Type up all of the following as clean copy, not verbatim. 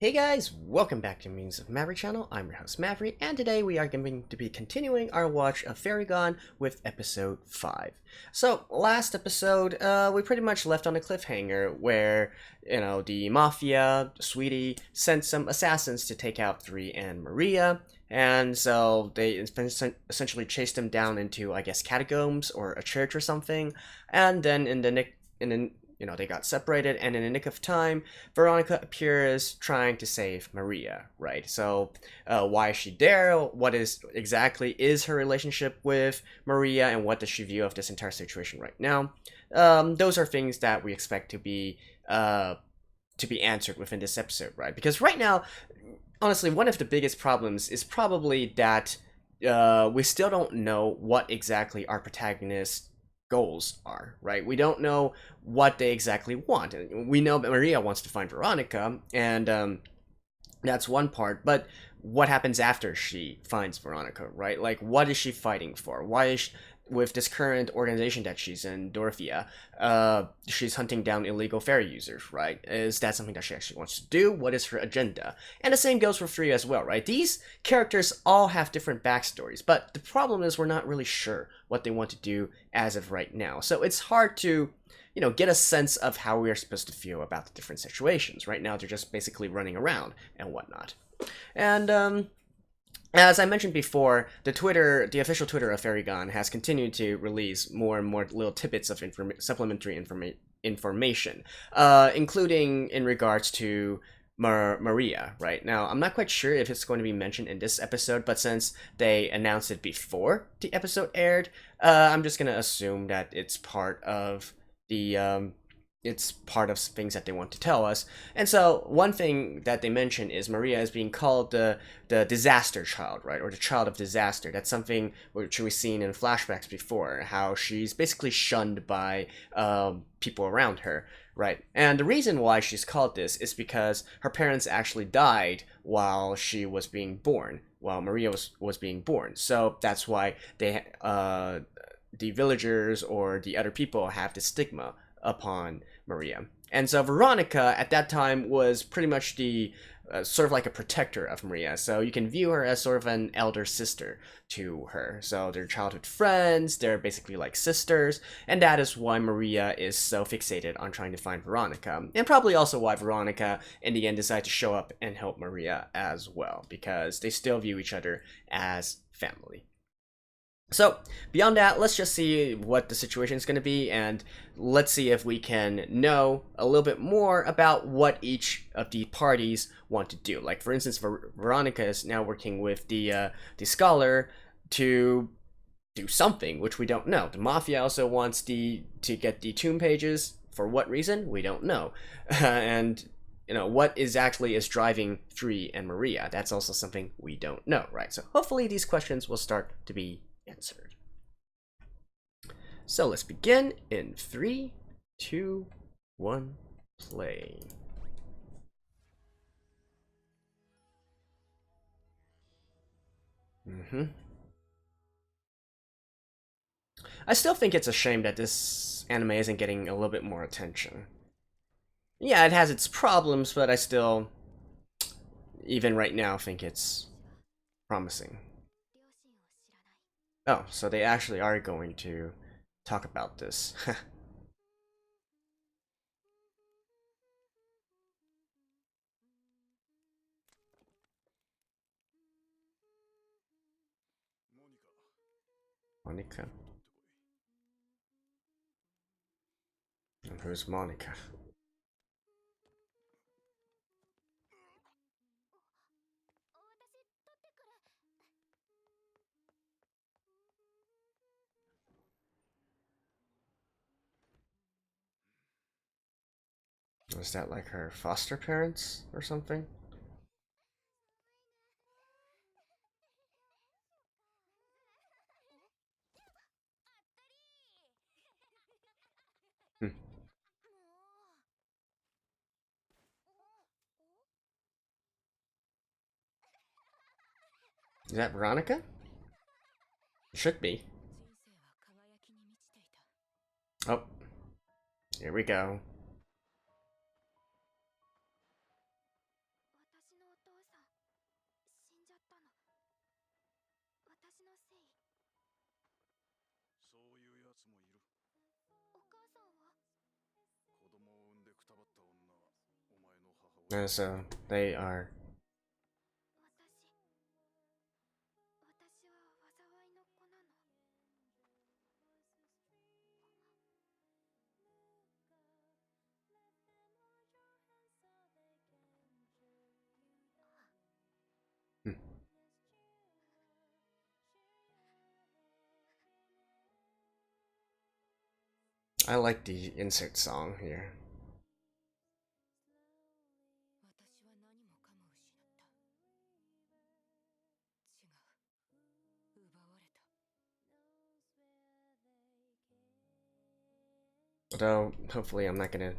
Hey guys, welcome back to Musings of Maverick channel. I'm your host Maverick, and today we are going to be continuing our watch of Fairy Gone with episode 5. So, last episode, we pretty much left on a cliffhanger where, the Mafia, Sweetie, sent some assassins to take out 3 and Maria, and so they essentially chased them down into, I guess, catacombs or a church or something, and then they got separated, and in the nick of time, Veronica appears trying to save Maria, right? So, why is she there? What exactly is her relationship with Maria, and what does she view of this entire situation right now? Those are things that we expect to be answered within this episode, right? Because right now, honestly, one of the biggest problems is probably that we still don't know what exactly our protagonist goals are, right? We don't know what they exactly want. We know that Maria wants to find Veronica, and that's one part, but what happens after she finds Veronica, right? Like, what is she fighting for? Why is she, with this current organization that she's in, Dorothea, she's hunting down illegal fairy users, right? Is that something that she actually wants to do? What is her agenda? And the same goes for Free as well, right? These characters all have different backstories, but the problem is we're not really sure what they want to do as of right now. So it's hard to, get a sense of how we are supposed to feel about the different situations. Right now, they're just basically running around and whatnot. And, as I mentioned before, the official Twitter of Fairy Gone has continued to release more and more little tidbits of supplementary information, including in regards to Maria. Right now, I'm not quite sure if it's going to be mentioned in this episode, but since they announced it before the episode aired, I'm just gonna assume that it's part of things that they want to tell us. And so one thing that they mention is Maria is being called the disaster child, right? Or the child of disaster. That's something which we've seen in flashbacks before, how she's basically shunned by people around her, right? And the reason why she's called this is because her parents actually died while she was being born, while Maria was being born. So that's why the villagers or the other people have the stigma upon Maria. And so Veronica at that time was pretty much the sort of like a protector of Maria. So you can view her as sort of an elder sister to her. So they're childhood friends, they're basically like sisters, and that is why Maria is so fixated on trying to find Veronica. And probably also why Veronica in the end decided to show up and help Maria as well, because they still view each other as family. So, beyond that, let's just see what the situation is going to be, and let's see if we can know a little bit more about what each of the parties want to do. Like, for instance, Veronica is now working with the scholar to do something, which we don't know. The Mafia also wants to get the tomb pages. For what reason? We don't know. And what is driving Free and Maria? That's also something we don't know, right? So hopefully these questions will start to be answered. So let's begin in 3, 2, 1, play. I still think it's a shame that this anime isn't getting a little bit more attention. Yeah, it has its problems, but I still, even right now, think it's promising. Oh, so they actually are going to talk about this. Monica. And who's Monica? Was that like her foster parents or something? Hmm. Is that Veronica? It should be. Oh, here we go. And so they are. I like the insert song here. Although, hopefully I'm not gonna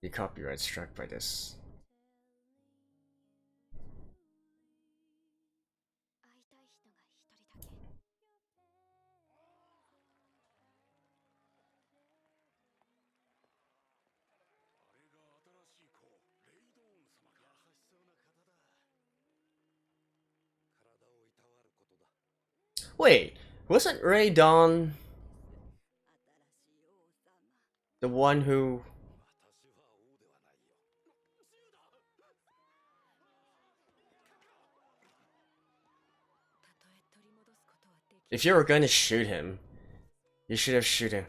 be copyright struck by this. Wait, wasn't Ray Dawn the one who... If you were going to shoot him, you should have shot him.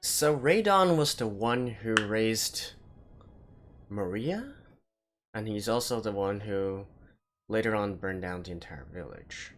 So Ray Dawn was the one who raised Maria? And he's also the one who later on burned down the entire village.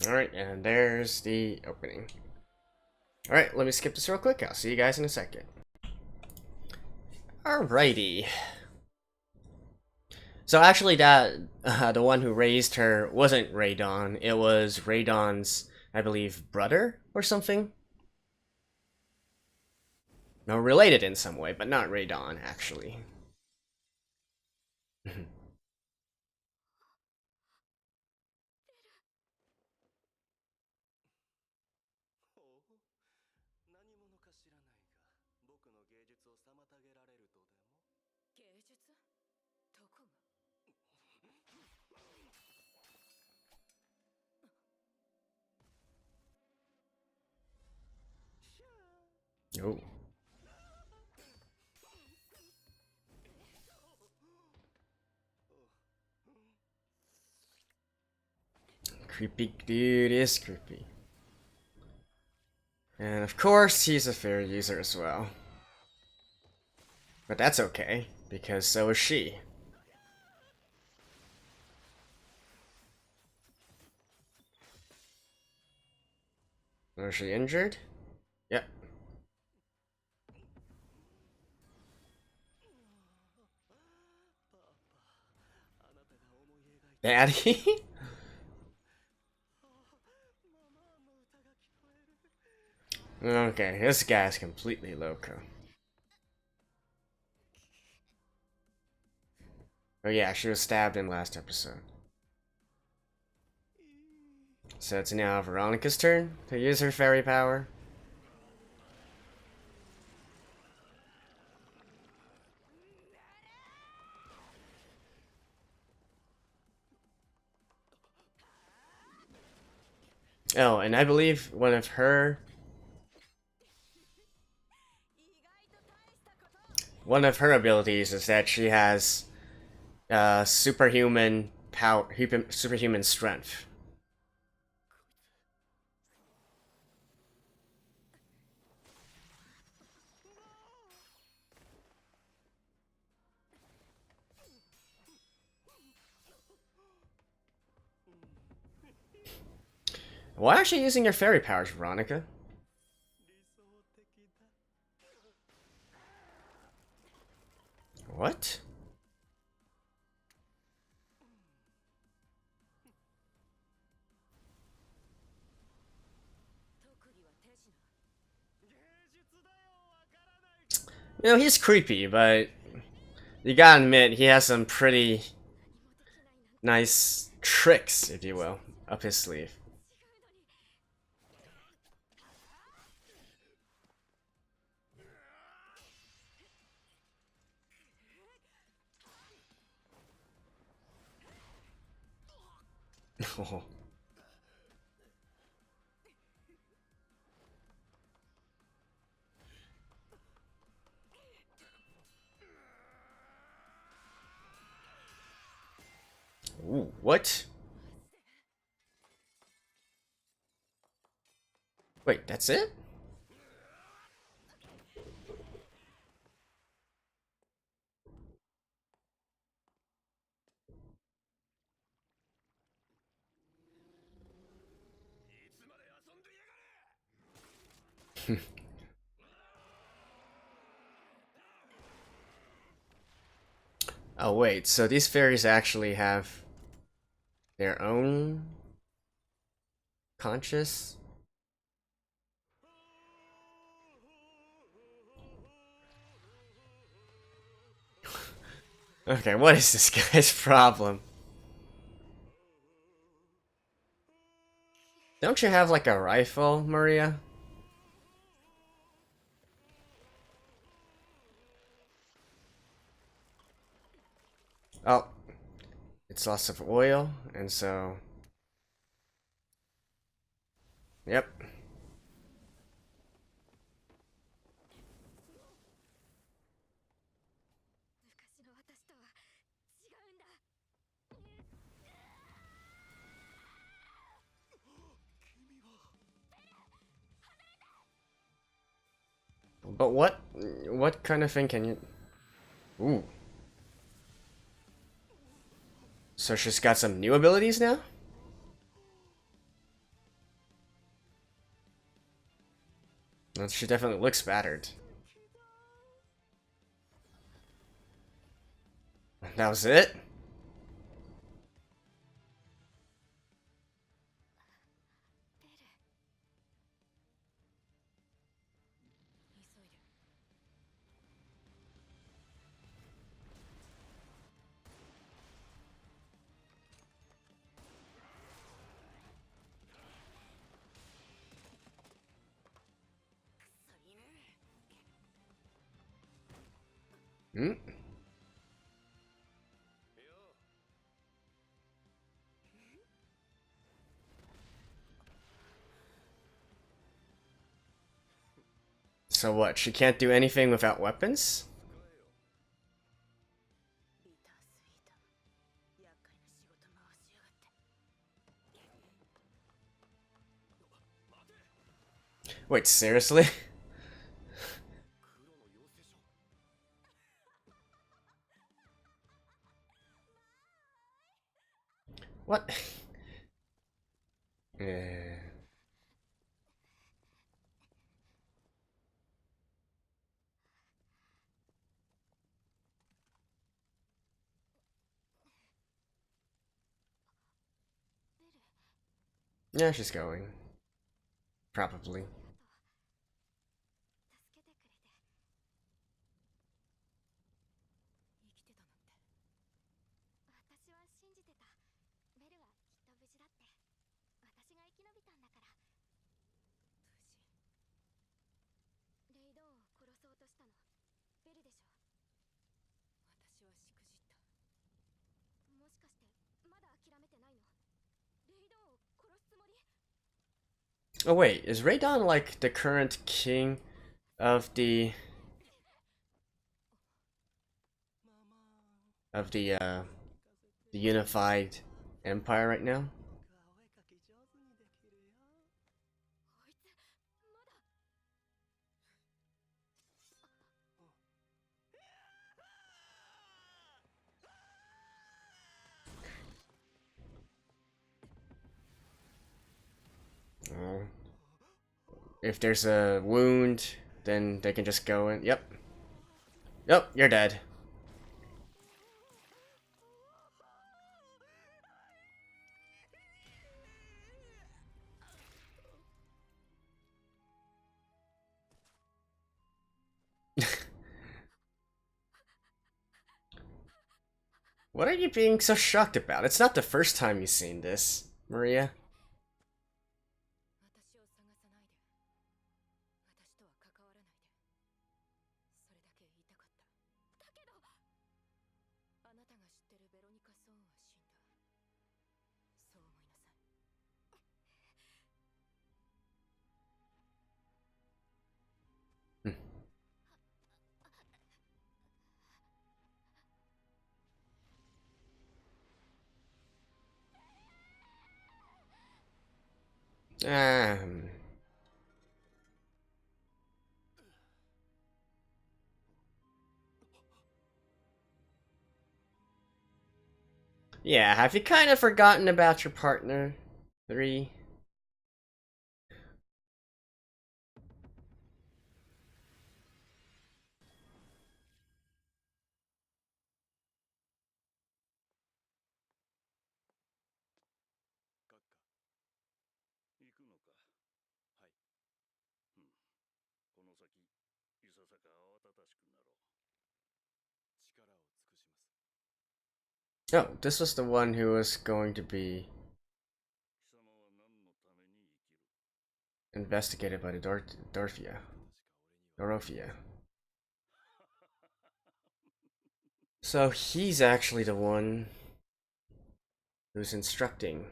Alright, and there's the opening. Alright, let me skip this real quick. I'll see you guys in a second. Alrighty. So actually that, the one who raised her wasn't Ray Dawn. It was Ray Dawn's, I believe, brother or something? No, related in some way, but not Ray Dawn, actually. Oh. Creepy dude is creepy. And of course, he's a fair user as well. But that's okay, because so is she. Was she injured? Yep. Daddy? Okay, this guy's completely loco. Oh yeah, she was stabbed in last episode. So it's now Veronica's turn to use her fairy power. Oh, and I believe one of her one of her abilities is that she has superhuman power, superhuman strength. Why aren't you using your fairy powers, Veronica? What? You know, he's creepy, but you gotta admit, he has some pretty nice tricks, if you will, up his sleeve. Oh. Ooh, what? Wait, that's it? Oh wait, so these fairies actually have their own conscious? Okay, what is this guy's problem? Don't you have like a rifle, Maria? Oh, it's lots of oil, and so... Yep. But what kind of thing can you... Ooh. So she's got some new abilities now? Well, she definitely looks battered. That was it? Hmm? So what, she can't do anything without weapons? Wait, seriously? What? Yeah. Yeah, she's going. Probably. Oh wait, is Raydon like the current king of the... of the unified empire right now. If there's a wound, then they can just go in. Yep. Yep, you're dead. What are you being so shocked about? It's not the first time you've seen this, Maria. Yeah, have you kind of forgotten about your partner? 3? Oh, this was the one who was going to be investigated by the Dorothea. So he's actually the one who's instructing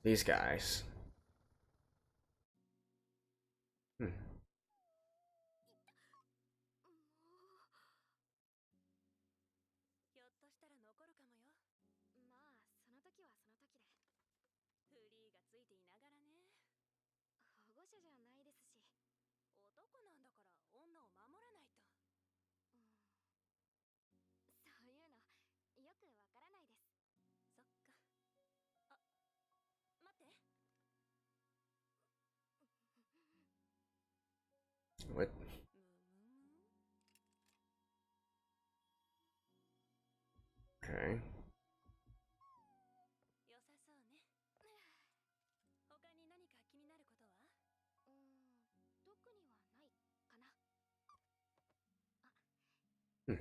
these guys. Hmm. What? Okay. Hmm.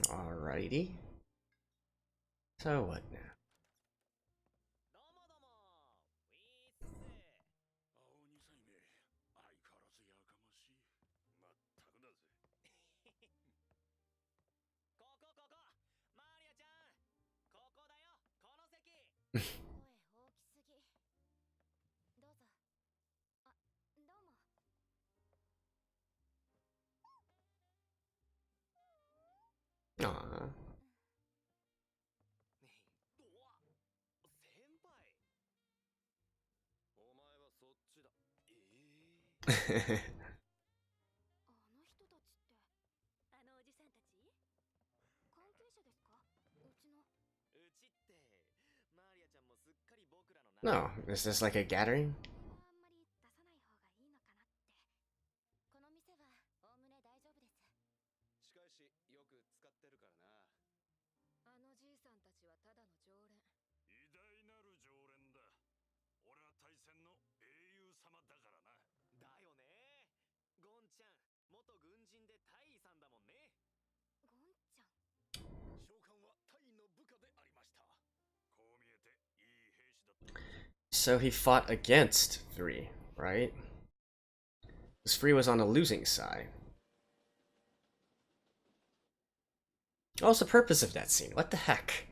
Alrighty. So what now? Aww. No, is this like a gathering? So he fought against 3, right? Because 3 was on the losing side. What was the purpose of that scene? What the heck?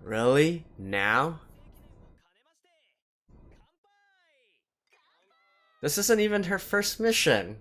Really? Now? This isn't even her first mission.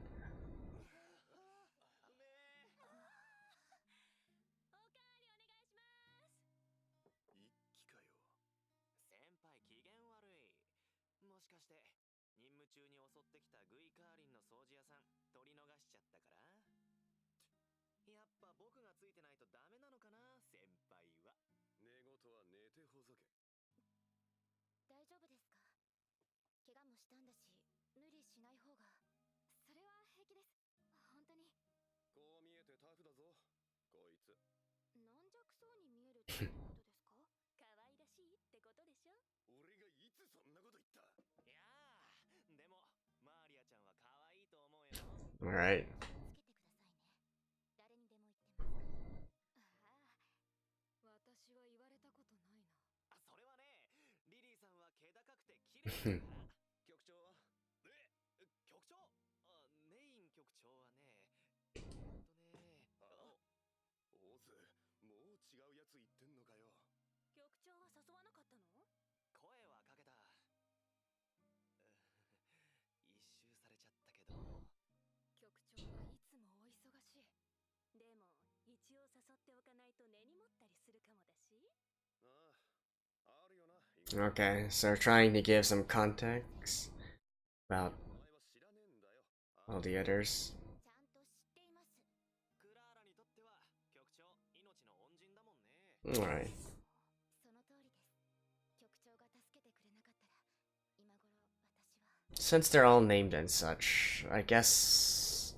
Alright. Okay, so trying to give some context about all the others. Alright. Since they're all named and such, I guess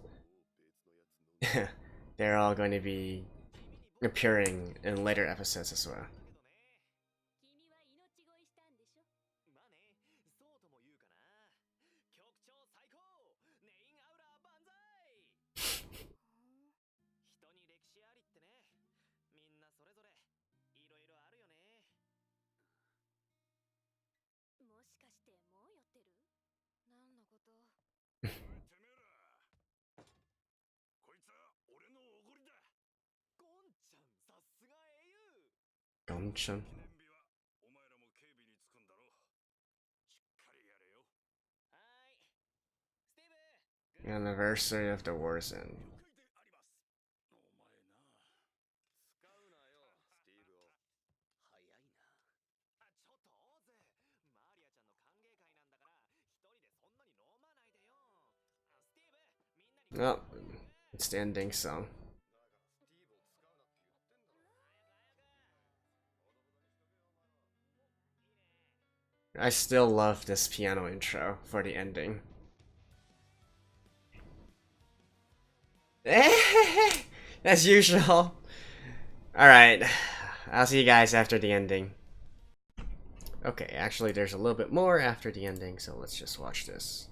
they're all going to be appearing in later episodes as well. Gonchan. Anniversary of the war's end. Oh, it's the ending song. I still love this piano intro for the ending. As usual. Alright, I'll see you guys after the ending. Okay, actually there's a little bit more after the ending, so let's just watch this.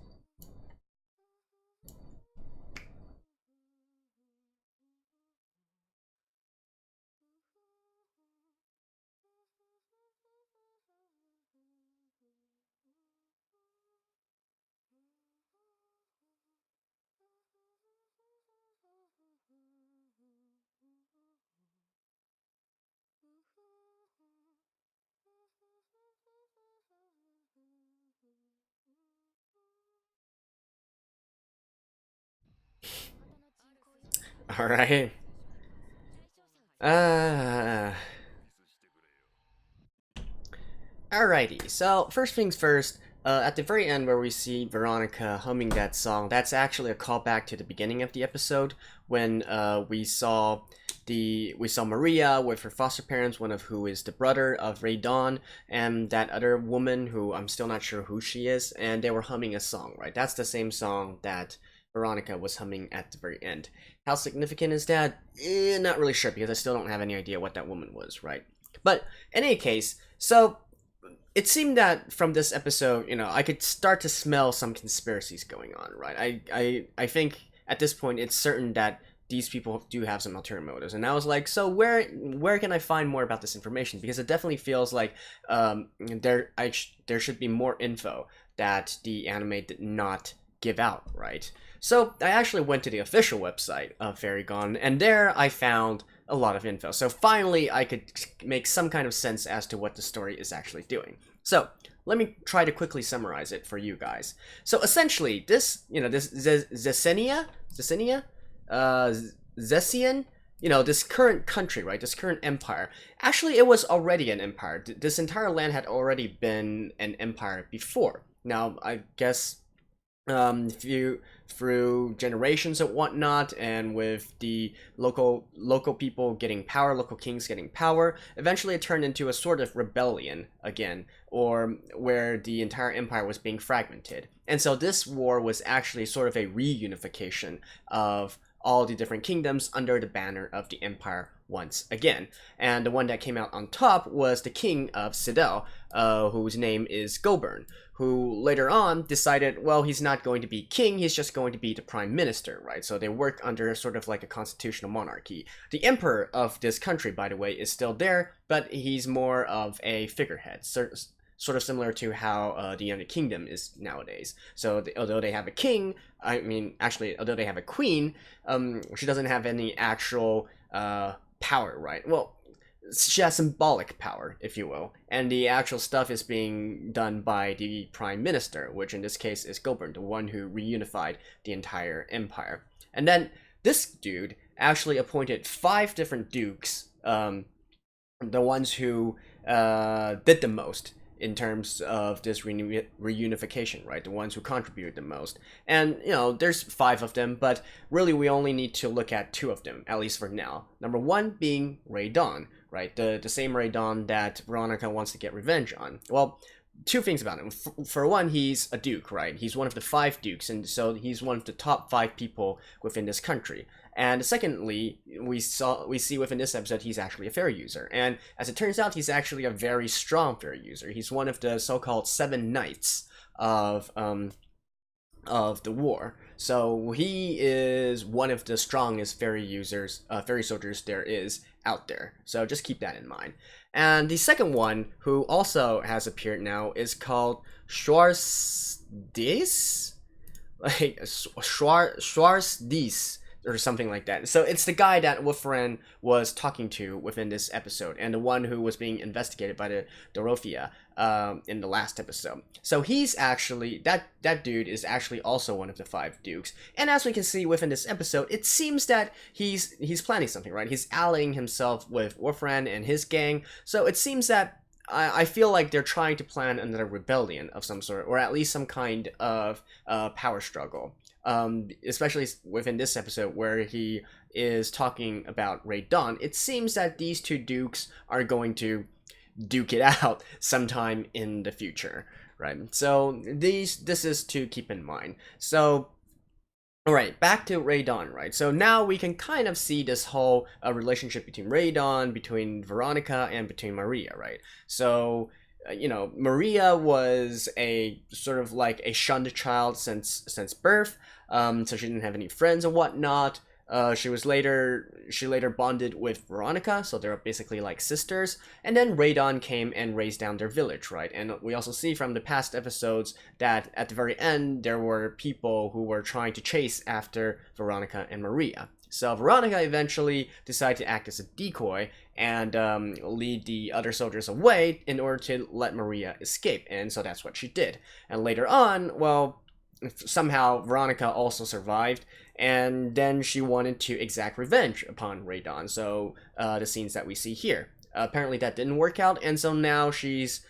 Alright. Alrighty, so first things first, at the very end where we see Veronica humming that song, that's actually a callback to the beginning of the episode when we saw Maria with her foster parents, one of who is the brother of Ray Dawn, and that other woman who I'm still not sure who she is, and they were humming a song, right? That's the same song that Veronica was humming at the very end. How significant is that? Not really sure, because I still don't have any idea what that woman was, right? But in any case, so it seemed that from this episode, I could start to smell some conspiracies going on, right? I think at this point it's certain that these people do have some ulterior motives, and I was like, so where can I find more about this information? Because it definitely feels like there should be more info that the anime did not give out, right? So I actually went to the official website of Fairy Gone, and there I found a lot of info. So finally, I could make some kind of sense as to what the story is actually doing. So let me try to quickly summarize it for you guys. So essentially, this Zesenia, Zesian, this current country, right? This current empire. Actually, it was already an empire. This entire land had already been an empire before. Now, I guess through generations and whatnot, and with the local people getting power, local kings getting power, eventually it turned into a sort of rebellion again, or where the entire empire was being fragmented. And so this war was actually sort of a reunification of all the different kingdoms under the banner of the empire once again. And the one that came out on top was the king of Sidel, whose name is Goburn, who later on decided, well, he's not going to be king, he's just going to be the prime minister, right? So they work under sort of like a constitutional monarchy. The emperor of this country, by the way, is still there, but he's more of a figurehead, sort of similar to how the United Kingdom is nowadays. So although they have a king, although they have a queen, she doesn't have any actual power, right? Well, she has symbolic power, if you will, and the actual stuff is being done by the prime minister, which in this case is Goburn, the one who reunified the entire empire. And then this dude actually appointed 5 different dukes, the ones who did the most in terms of this reunification, right? The ones who contributed the most. And, there's 5 of them, but really we only need to look at 2 of them, at least for now. Number 1 being Ray Dawn, right? The same Ray Dawn that Veronica wants to get revenge on. Well, 2 things about him. For one, he's a duke, right? He's one of the 5 dukes, and so he's one of the top 5 people within this country. And secondly, we see within this episode he's actually a fairy user, and as it turns out, he's actually a very strong fairy user. He's one of the so-called 7 knights of the war. So he is one of the strongest fairy soldiers there is out there. So just keep that in mind. And the second one, who also has appeared now, is called Schwarzdies, like Schwarzdies, or something like that. So it's the guy that Wolfren was talking to within this episode, and the one who was being investigated by the Dorothea in the last episode. So he's actually, that dude is actually also one of the 5 dukes. And as we can see within this episode, it seems that he's planning something, right? He's allying himself with Wolfren and his gang. So it seems that I feel like they're trying to plan another rebellion of some sort, or at least some kind of power struggle. Especially within this episode where he is talking about Ray Dawn, it seems that these 2 dukes are going to duke it out sometime in the future, right? So this is to keep in mind. So alright, back to Ray Dawn, right? So now we can kind of see this whole relationship between Ray Dawn, between Veronica, and between Maria, right? So, Maria was a sort of like a shunned child since birth, so she didn't have any friends and whatnot. She later bonded with Veronica, so they're basically like sisters. And then Ray Dawn came and razed down their village, right? And we also see from the past episodes that at the very end there were people who were trying to chase after Veronica and Maria. So Veronica eventually decided to act as a decoy and lead the other soldiers away in order to let Maria escape, and so that's what she did. And later on, well, somehow Veronica also survived, and then she wanted to exact revenge upon Ray Dawn. So the scenes that we see here. Apparently that didn't work out, and so now she's,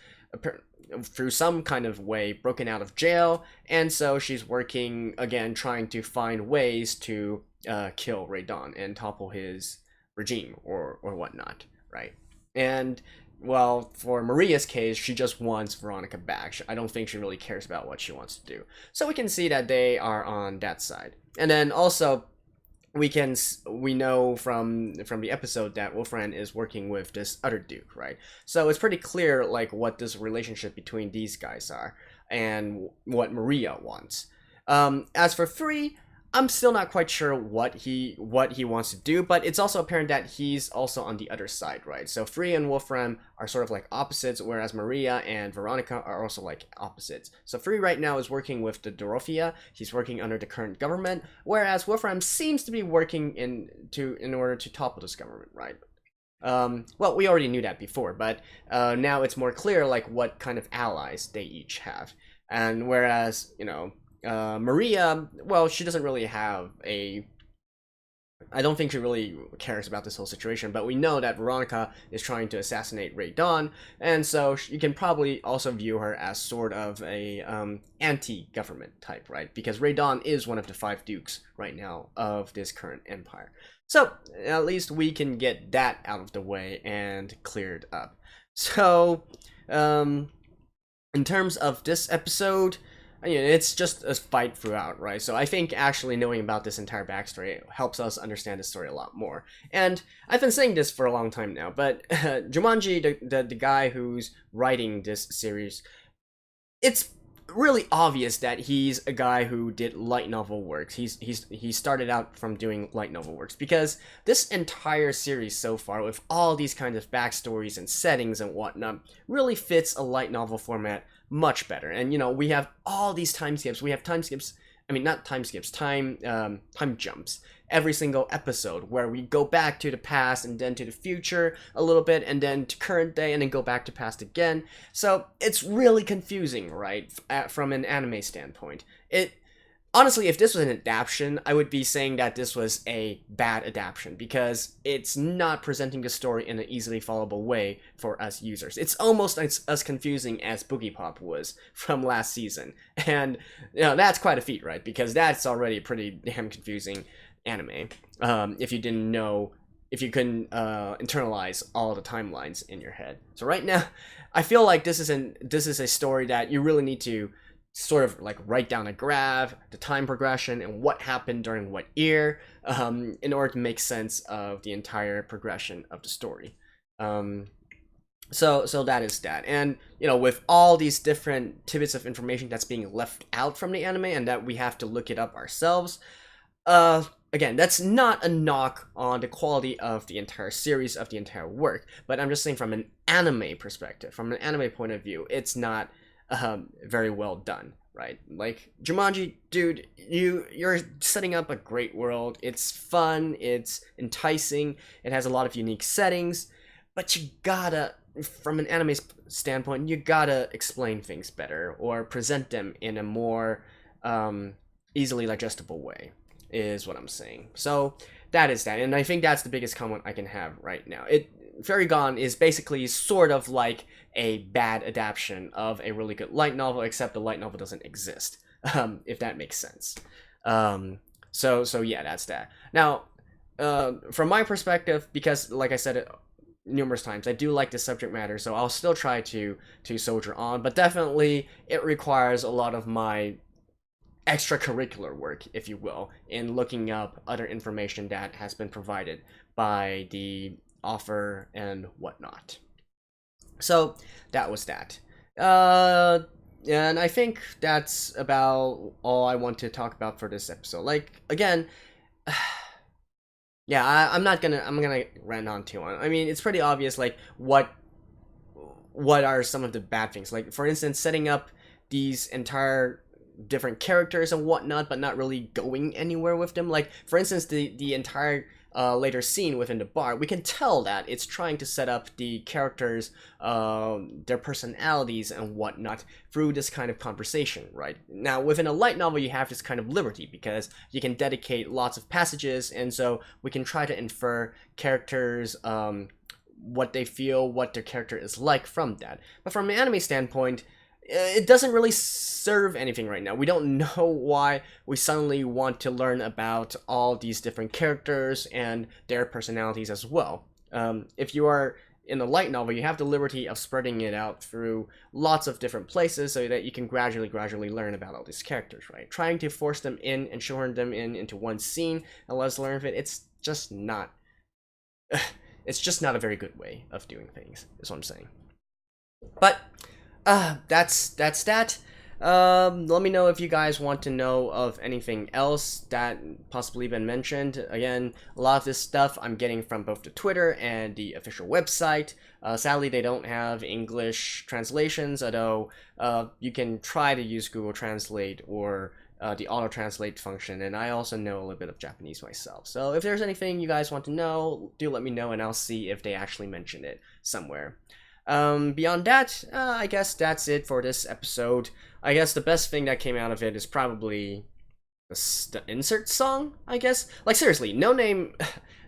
through some kind of way, broken out of jail, and so she's working again, trying to find ways to kill Ray Dawn and topple his regime or whatnot, right? And well, for Maria's case, she just wants Veronica back. I don't think she really cares about what she wants to do. So we can see that they are on that side. And then also, we know from the episode that Wolfram is working with this other duke, right? So it's pretty clear like what this relationship between these guys are and what Maria wants. As for Free, I'm still not quite sure what he wants to do, but it's also apparent that he's also on the other side, right? So Free and Wolfram are sort of like opposites, whereas Maria and Veronica are also like opposites. So Free right now is working with the Dorothea. He's working under the current government, whereas Wolfram seems to be working in order to topple this government, right? Well, we already knew that before, but now it's more clear like what kind of allies they each have. And whereas, Maria, well, she doesn't really have I don't think she really cares about this whole situation, but we know that Veronica is trying to assassinate Ray Dawn, and so you can probably also view her as sort of a anti-government type, right? Because Ray Dawn is one of the 5 dukes right now of this current empire. So at least we can get that out of the way and cleared up. So in terms of this episode, it's just a fight throughout, right? So I think actually knowing about this entire backstory helps us understand the story a lot more. And I've been saying this for a long time now, but Jumanji, the guy who's writing this series, it's really obvious that he's a guy who did light novel works. He started out from doing light novel works, because this entire series so far, with all these kinds of backstories and settings and whatnot, really fits a light novel format much better. And we have all these time skips. We have time skips. I mean, not time skips. Time jumps every single episode, where we go back to the past and then to the future a little bit, and then to current day, and then go back to past again. So it's really confusing, right? From an anime standpoint, honestly, if this was an adaptation, I would be saying that this was a bad adaptation, because it's not presenting the story in an easily followable way for us users. It's almost as confusing as Boogie Pop was from last season. And, that's quite a feat, right? Because that's already a pretty damn confusing anime. If you couldn't internalize all the timelines in your head. So right now, I feel like this is a story that you really need to sort of like write down a graph, the time progression, and what happened during what year, in order to make sense of the entire progression of the story. So that is that. And, with all these different tidbits of information that's being left out from the anime and that we have to look it up ourselves, again, that's not a knock on the quality of the entire series, of the entire work, but I'm just saying from an anime perspective, from an anime point of view, it's not very well done, right? Like, Jumanji, dude, you're setting up a great world. It's fun, it's enticing, it has a lot of unique settings, but you gotta, from an anime standpoint, you gotta explain things better, or present them in a more easily digestible way, is what I'm saying. So that is that, and I think that's the biggest comment I can have right now. Fairy Gone is basically sort of like a bad adaptation of a really good light novel, except the light novel doesn't exist, if that makes sense. So yeah, that's that. Now, from my perspective, because like I said it numerous times, I do like this subject matter, so I'll still try to soldier on, but definitely it requires a lot of my extracurricular work, if you will, in looking up other information that has been provided by the author and whatnot. So that was that. And I think that's about all I want to talk about for this episode. Like, again, yeah, I'm gonna rant on too on. I mean, it's pretty obvious, like, what are some of the bad things. Like, for instance, setting up these entire different characters and whatnot, but not really going anywhere with them. Like, for instance, the entire later scene within the bar, we can tell that it's trying to set up the characters, their personalities and whatnot through this kind of conversation, right? Now, within a light novel, you have this kind of liberty, because you can dedicate lots of passages, and so we can try to infer characters, what they feel, what their character is like from that. But from an anime standpoint, it doesn't really serve anything right now. We don't know why we suddenly want to learn about all these different characters and their personalities as well. If you are in the light novel, you have the liberty of spreading it out through lots of different places so that you can gradually learn about all these characters, right? Trying to force them in and shoehorn them into one scene and let us learn of it, it's just not a very good way of doing things, is what I'm saying. But that's that. Let me know if you guys want to know of anything else that possibly been mentioned. Again, a lot of this stuff I'm getting from both the Twitter and the official website. Sadly, they don't have English translations, although you can try to use Google Translate or the auto-translate function, and I also know a little bit of Japanese myself. So if there's anything you guys want to know, do let me know, and I'll see if they actually mention it somewhere. Beyond that, I guess that's it for this episode. I guess the best thing that came out of it is probably the insert song, I guess. Like, seriously, No Name,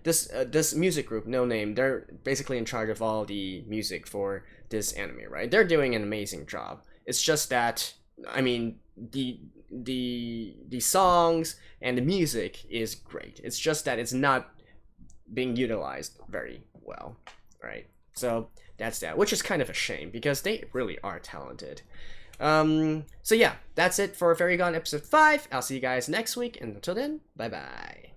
this music group, No Name, they're basically in charge of all the music for this anime, right? They're doing an amazing job. It's just that, I mean, the songs and the music is great. It's just that it's not being utilized very well, right? So that's that, which is kind of a shame because they really are talented. So yeah, that's it for Fairy Gone episode 5. I'll see you guys next week, and until then, bye bye.